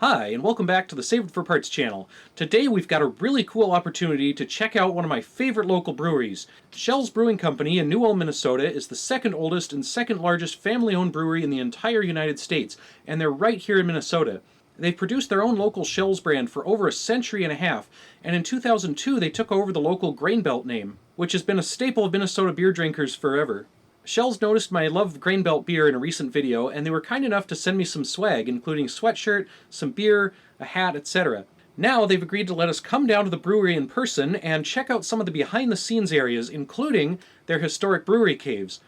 Hi, and welcome back to the Saved for Parts channel. Today we've got a really cool opportunity to check out one of my favorite local breweries. Schell's Brewing Company in New Ulm, Minnesota is the second oldest and second largest family-owned brewery in the entire United States, and they're right here in Minnesota. They've produced their own local Schell's brand for over a century and a half, and in 2002 they took over the local Grain Belt name, which has been a staple of Minnesota beer drinkers forever. Schell's noticed my love of Grain Belt beer in a recent video, and they were kind enough to send me some swag, including sweatshirt, some beer, a hat, etc. Now they've agreed to let us come down to the brewery in person and check out some of the behind-the-scenes areas, including their historic brewery caves.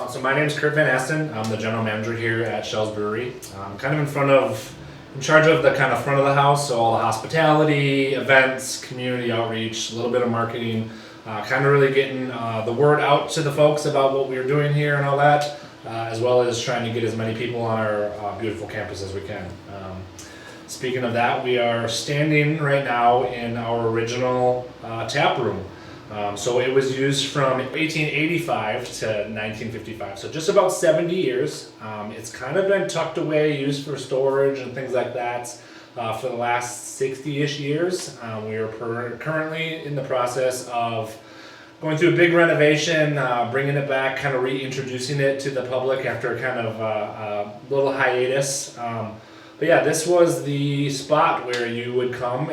So my name is Kurt Van Asten. I'm the general manager here at Schell's Brewery. I'm kind of in charge of the kind of front of the house, so all the hospitality, events, community outreach, a little bit of marketing, kind of really getting the word out to the folks about what we're doing here and all that, as well as trying to get as many people on our beautiful campus as we can. Speaking of that, we are standing right now in our original tap room. So it was used from 1885 to 1955, so just about 70 years. It's kind of been tucked away, used for storage and things like that for the last 60-ish years. We are currently in the process of going through a big renovation, bringing it back, kind of reintroducing it to the public after kind of a little hiatus. But yeah, this was the spot where you would come.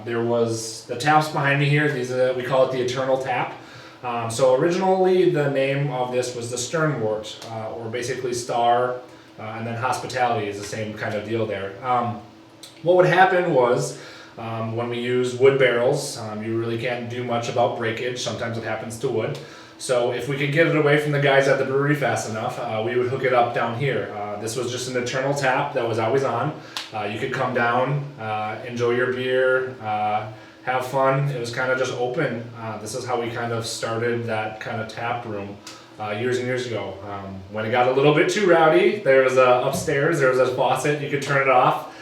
There was the taps behind me here. These we call it the Eternal Tap. So originally the name of this was the Sternwort, or basically star, and then hospitality is the same kind of deal there. What would happen was when we use wood barrels, you really can't do much about breakage. Sometimes it happens to wood. So if we could get it away from the guys at the brewery fast enough, we would hook it up down here. This was just an eternal tap that was always on. You could come down, enjoy your beer, have fun. It was kind of just open. This is how we kind of started that kind of tap room years and years ago. When it got a little bit too rowdy, there was upstairs, there was a faucet, you could turn it off.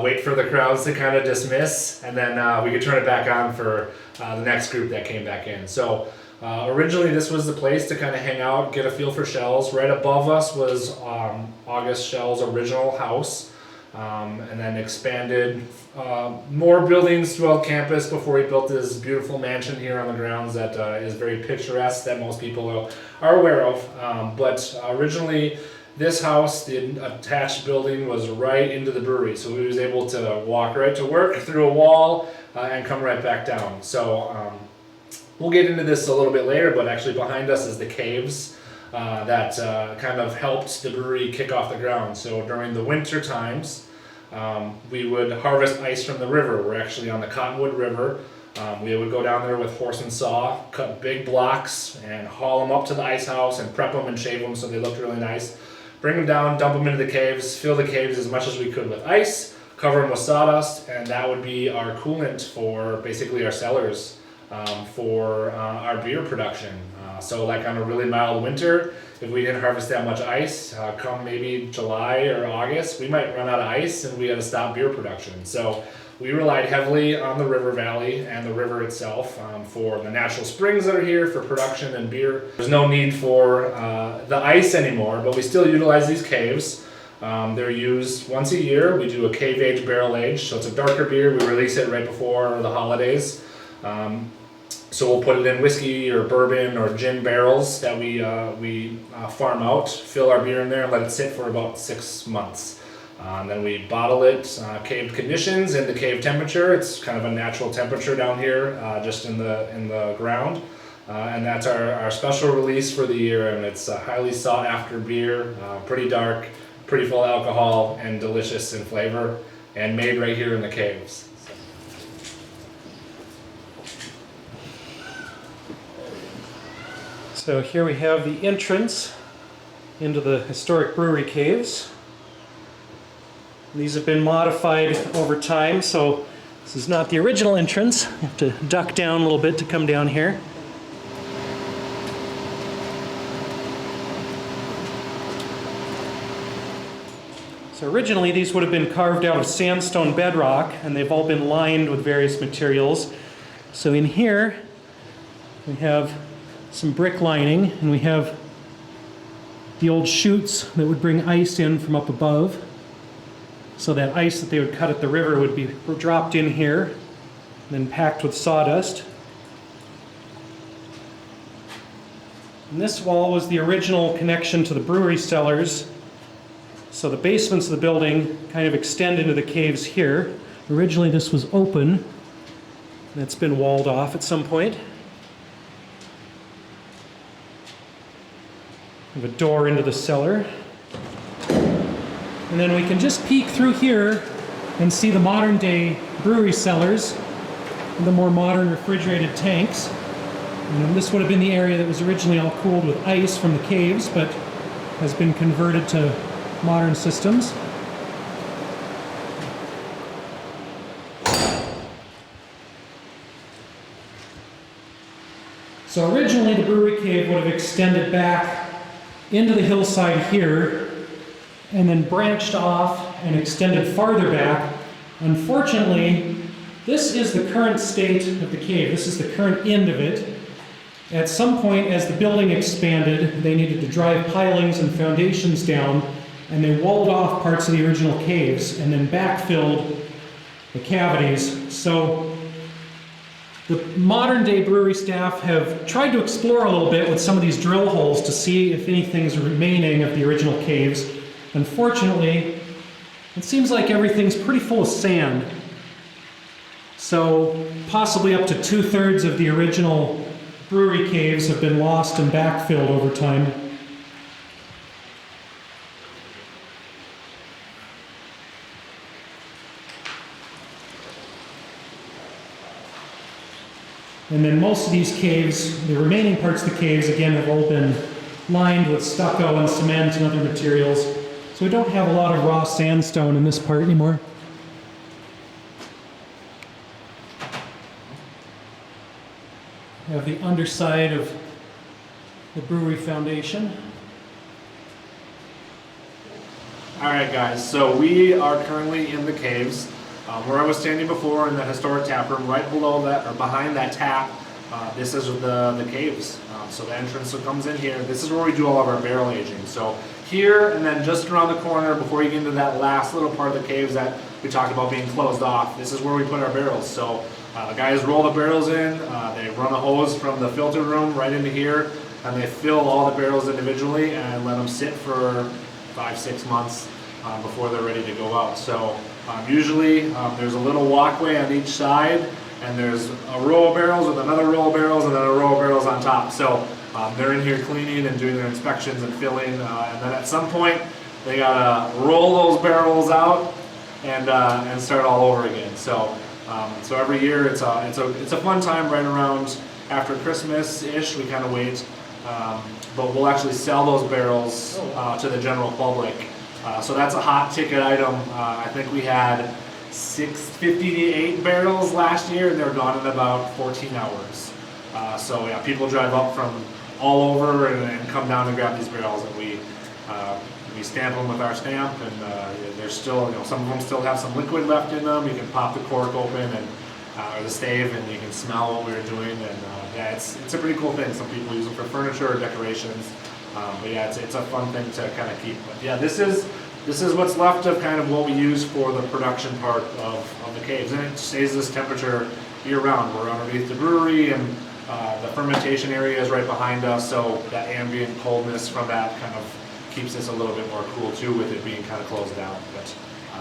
Wait for the crowds to kind of dismiss, and then we could turn it back on for the next group that came back in. So originally this was the place to kind of hang out, get a feel for Schell's. Right above us was August Schell's original house, and then expanded more buildings throughout campus before he built this beautiful mansion here on the grounds that is very picturesque, that most people are aware of. But originally this house, the attached building, was right into the brewery, so we was able to walk right to work through a wall and come right back down. So we'll get into this a little bit later, but actually behind us is the caves that kind of helped the brewery kick off the ground. So during the winter times, we would harvest ice from the river. We're actually on the Cottonwood River. We would go down there with horse and saw, cut big blocks, and haul them up to the ice house and prep them and shave them so they looked really nice. Bring them down, dump them into the caves, fill the caves as much as we could with ice, cover them with sawdust, and that would be our coolant for basically our cellars for our beer production. So like on a really mild winter, if we didn't harvest that much ice, come maybe July or August, we might run out of ice and we had to stop beer production. So we relied heavily on the river valley and the river itself for the natural springs that are here for production and beer. There's no need for the ice anymore, but we still utilize these caves. They're used once a year. We do a cave age, barrel age, so it's a darker beer. We release it right before the holidays. So we'll put it in whiskey or bourbon or gin barrels that we farm out, fill our beer in there and let it sit for about 6 months. Then we bottle it, caved conditions in the cave temperature. It's kind of a natural temperature down here, just in the ground. And that's our special release for the year, and it's a highly sought after beer, pretty dark, pretty full of alcohol, and delicious in flavor, and made right here in the caves. So here we have the entrance into the historic brewery caves. These have been modified over time, so this is not the original entrance. You have to duck down a little bit to come down here. So originally these would have been carved out of sandstone bedrock, and they've all been lined with various materials. So in here we have some brick lining, and we have the old chutes that would bring ice in from up above. So that ice that they would cut at the river would be dropped in here, and then packed with sawdust. And this wall was the original connection to the brewery cellars. So the basements of the building kind of extend into the caves here. Originally this was open. That's been walled off at some point. We have a door into the cellar. And then we can just peek through here and see the modern day brewery cellars, and the more modern refrigerated tanks. And this would have been the area that was originally all cooled with ice from the caves, but has been converted to modern systems. So originally the brewery cave would have extended back into the hillside here and then branched off and extended farther back. Unfortunately, this is the current state of the cave. This is the current end of it. At some point, as the building expanded, they needed to drive pilings and foundations down, and they walled off parts of the original caves and then backfilled the cavities. So the modern day brewery staff have tried to explore a little bit with some of these drill holes to see if anything's remaining of the original caves. Unfortunately, it seems like everything's pretty full of sand. So possibly up to 2/3 of the original brewery caves have been lost and backfilled over time. And then most of these caves, the remaining parts of the caves, again, have all been lined with stucco and cement and other materials. So we don't have a lot of raw sandstone in this part anymore. We have the underside of the brewery foundation. All right, guys, so we are currently in the caves. Where I was standing before in the historic tap room, right below that, or behind that tap, this is the caves. So the entrance comes in here. This is where we do all of our barrel aging. So here, and then just around the corner, before you get into that last little part of the caves that we talked about being closed off, this is where we put our barrels. So the guys roll the barrels in, they run a hose from the filter room right into here, and they fill all the barrels individually and let them sit for 5-6 months before they're ready to go out. So usually there's a little walkway on each side, and there's a row of barrels with another row of barrels and then a row of barrels on top. So they're in here cleaning and doing their inspections and filling, and then at some point they gotta roll those barrels out and start all over again. So every year it's a fun time right around after Christmas-ish. We kind of wait, but we'll actually sell those barrels to the general public. So that's a hot ticket item. I think we had 658 barrels last year, and they were gone in about 14 hours. So yeah, people drive up from all over and come down and grab these barrels, and we stamp them with our stamp, and there's still, some of them still have some liquid left in them. You can pop the cork open and or the stave, and you can smell what we were doing. And yeah, it's a pretty cool thing. Some people use them for furniture or decorations. But yeah, it's a fun thing to kind of keep. But yeah, this is what's left of kind of what we use for the production part of the caves, and it stays this temperature year round. We're underneath the brewery, and the fermentation area is right behind us, so that ambient coldness from that kind of keeps this a little bit more cool too, with it being kind of closed down. But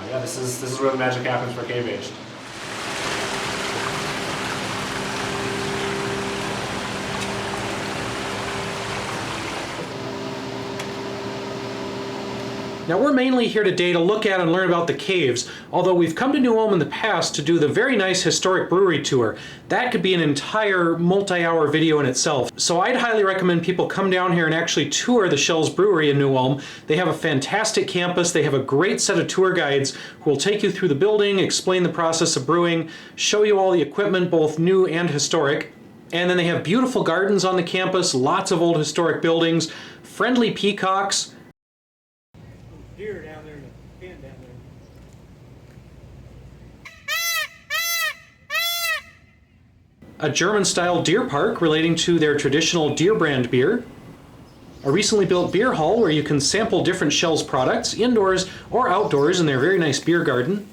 yeah, this is where the magic happens for cave aged. Now we're mainly here today to look at and learn about the caves, although we've come to New Ulm in the past to do the very nice historic brewery tour. That could be an entire multi-hour video in itself. So I'd highly recommend people come down here and actually tour the Schell's Brewery in New Ulm. They have a fantastic campus. They have a great set of tour guides who will take you through the building, explain the process of brewing, show you all the equipment, both new and historic. And then they have beautiful gardens on the campus, lots of old historic buildings, friendly peacocks, deer down there in the pen down there. a German-style deer park relating to their traditional deer brand beer, a recently built beer hall where you can sample different Schell's products, indoors or outdoors in their very nice beer garden,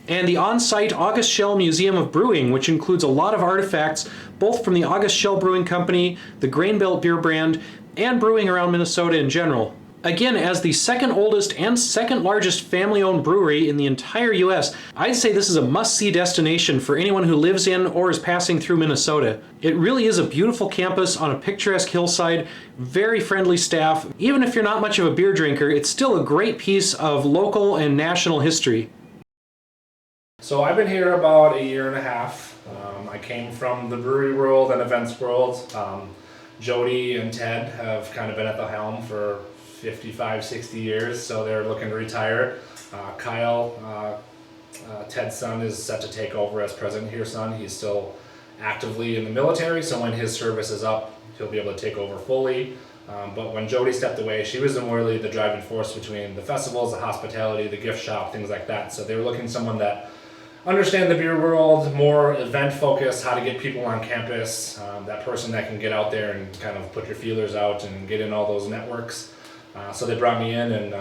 and the on-site August Schell Museum of Brewing, which includes a lot of artifacts both from the August Schell Brewing Company, the Grain Belt beer brand, and brewing around Minnesota in general. Again, as the second oldest and second largest family-owned brewery in the entire US, I'd say this is a must-see destination for anyone who lives in or is passing through Minnesota. It really is a beautiful campus on a picturesque hillside, very friendly staff. Even if you're not much of a beer drinker, it's still a great piece of local and national history. So I've been here about a year and a half. I came from the brewery world and events world. Jody and Ted have kind of been at the helm for 55, 60 years, so they're looking to retire. Kyle, Ted's son, is set to take over as president here, son. He's still actively in the military, so when his service is up, he'll be able to take over fully. But when Jody stepped away, she was really the driving force between the festivals, the hospitality, the gift shop, things like that. So they were looking for someone that understand the beer world, more event focused, how to get people on campus, that person that can get out there and kind of put your feelers out and get in all those networks. So they brought me in, and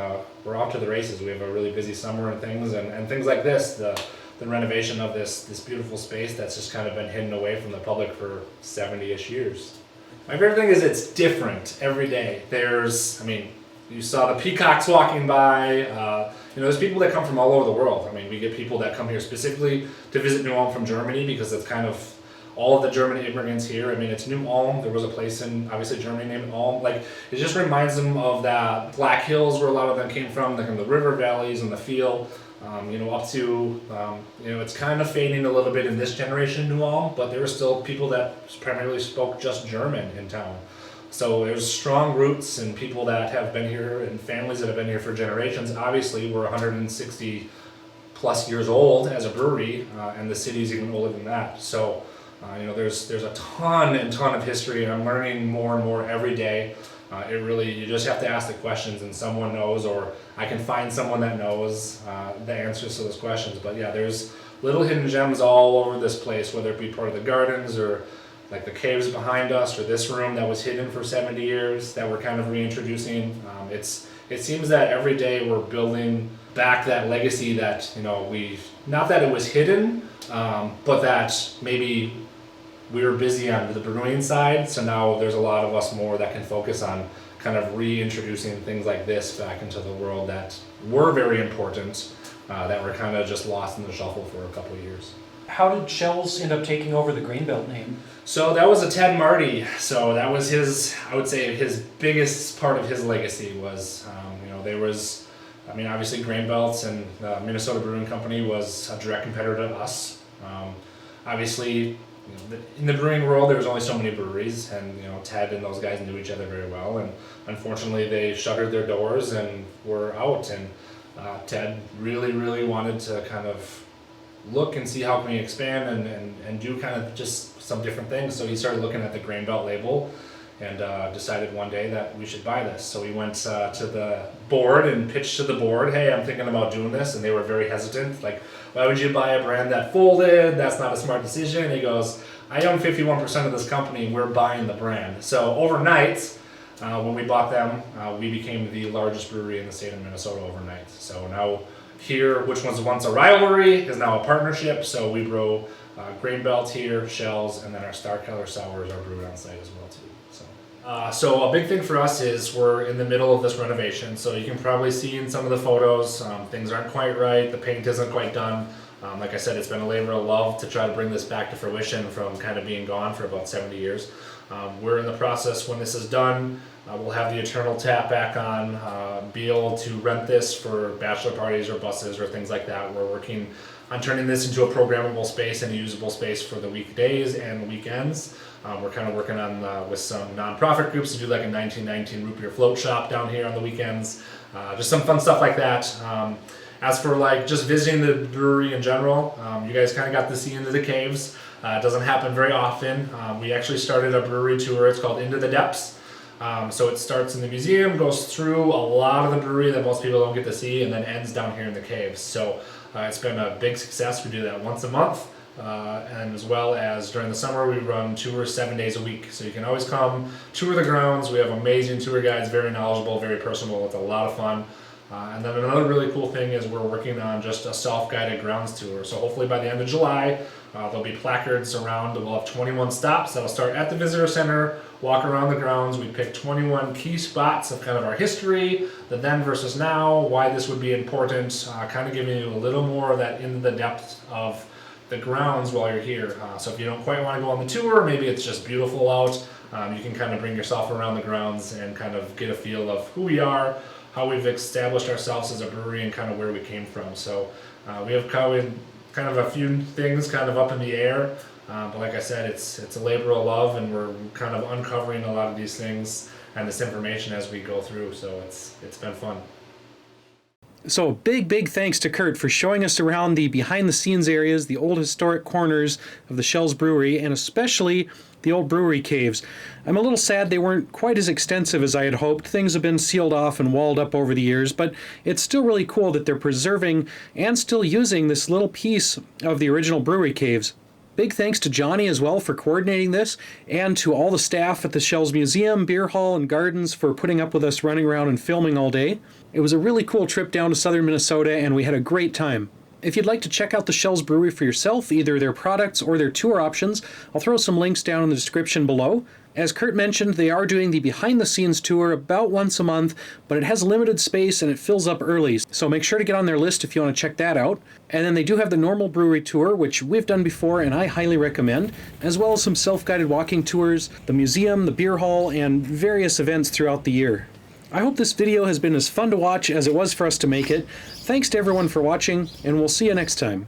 we're off to the races. We have a really busy summer and things like this, the renovation of this beautiful space that's just kind of been hidden away from the public for 70-ish years. My favorite thing is it's different every day. You saw the peacocks walking by. There's people that come from all over the world. We get people that come here specifically to visit New Ulm from Germany because it's kind of all of the German immigrants here. It's New Ulm. There was a place in, obviously, Germany named Ulm. It just reminds them of that Black Hills where a lot of them came from, the river valleys and the feel. Up to, it's kind of fading a little bit in this generation, New Ulm, but there were still people that primarily spoke just German in town. So there's strong roots and people that have been here and families that have been here for generations. Obviously, we're 160 plus years old as a brewery, and the city's even older than that. So, there's a ton of history, and I'm learning more and more every day. You just have to ask the questions and someone knows, or I can find someone that knows the answers to those questions. But yeah, there's little hidden gems all over this place, whether it be part of the gardens or like the caves behind us, or this room that was hidden for 70 years that we're kind of reintroducing. It seems that every day we're building back that legacy that, not that it was hidden, but that maybe we were busy on the brewing side, so now there's a lot of us more that can focus on kind of reintroducing things like this back into the world that were very important, that were kind of just lost in the shuffle for a couple of years. How did Schell's end up taking over the Grain Belt name? So that was a Ted Marty. So that was I would say his biggest part of his legacy was, obviously Grain Belts and Minnesota Brewing Company was a direct competitor to us. Obviously, in the brewing world, there was only so many breweries, and Ted and those guys knew each other very well. And unfortunately, they shuttered their doors and were out. And Ted really, really wanted to kind of look and see how can we expand and do kind of just some different things. So he started looking at the Grain Belt label and decided one day that we should buy this. So we went to the board and pitched to the board, hey, I'm thinking about doing this. And they were very hesitant. Like, why would you buy a brand that folded? That's not a smart decision. And he goes, I own 51% of this company. We're buying the brand. So overnight, when we bought them, we became the largest brewery in the state of Minnesota overnight. So now here, which was once a rivalry, is now a partnership. So we brew Grain Belt here, Schell's, and then our Star Keller sours are brewed on site as well too. So a big thing for us is we're in the middle of this renovation. So you can probably see in some of the photos, things aren't quite right. The paint isn't quite done. Like I said, it's been a labor of love to try to bring this back to fruition from kind of being gone for about 70 years. We're in the process, when this is done, we'll have the Eternal Tap back on, be able to rent this for bachelor parties or buses or things like that. We're working on turning this into a programmable space and a usable space for the weekdays and weekends. We're kind of working on with some nonprofit groups to do like a 1919 root beer float shop down here on the weekends. Just some fun stuff like that. As for like just visiting the brewery in general, you guys kind of got to see into the caves. It doesn't happen very often. We actually started a brewery tour. It's called Into the Depths. So it starts in the museum, goes through a lot of the brewery that most people don't get to see, and then ends down here in the caves. So it's been a big success. We do that once a month. and as well as during the summer we run tours 7 days a week. So you can always come tour the grounds. We have amazing tour guides, very knowledgeable, very personable. It's a lot of fun. And then another really cool thing is we're working on just a self-guided grounds tour. So hopefully by the end of July, there'll be placards around. We'll have 21 stops that'll start at the visitor center, walk around the grounds. We pick 21 key spots of kind of our history, the then versus now, why this would be important, kind of giving you a little more of that in the depth of the grounds while you're here. So if you don't quite want to go on the tour, maybe it's just beautiful out, you can kind of bring yourself around the grounds and kind of get a feel of who we are, how we've established ourselves as a brewery, and kind of where we came from. So we have kind of a few things kind of up in the air, but like I said, it's a labor of love, and we're kind of uncovering a lot of these things and this information as we go through. So it's been fun. So big thanks to Kurt for showing us around the behind-the-scenes areas, the old historic corners of the Schell's Brewery, and especially the old brewery caves. I'm a little sad they weren't quite as extensive as I had hoped. Things have been sealed off and walled up over the years, but it's still really cool that they're preserving and still using this little piece of the original brewery caves. Big thanks to Johnny as well for coordinating this, and to all the staff at the Schell's Museum, Beer Hall, and Gardens for putting up with us running around and filming all day. It was a really cool trip down to southern Minnesota, and we had a great time. If you'd like to check out the Schell's Brewery for yourself, either their products or their tour options, I'll throw some links down in the description below. As Kurt mentioned, they are doing the behind-the-scenes tour about once a month, but it has limited space and it fills up early, so make sure to get on their list if you want to check that out. And then they do have the normal brewery tour, which we've done before and I highly recommend, as well as some self-guided walking tours, the museum, the beer hall, and various events throughout the year. I hope this video has been as fun to watch as it was for us to make it. Thanks to everyone for watching, and we'll see you next time.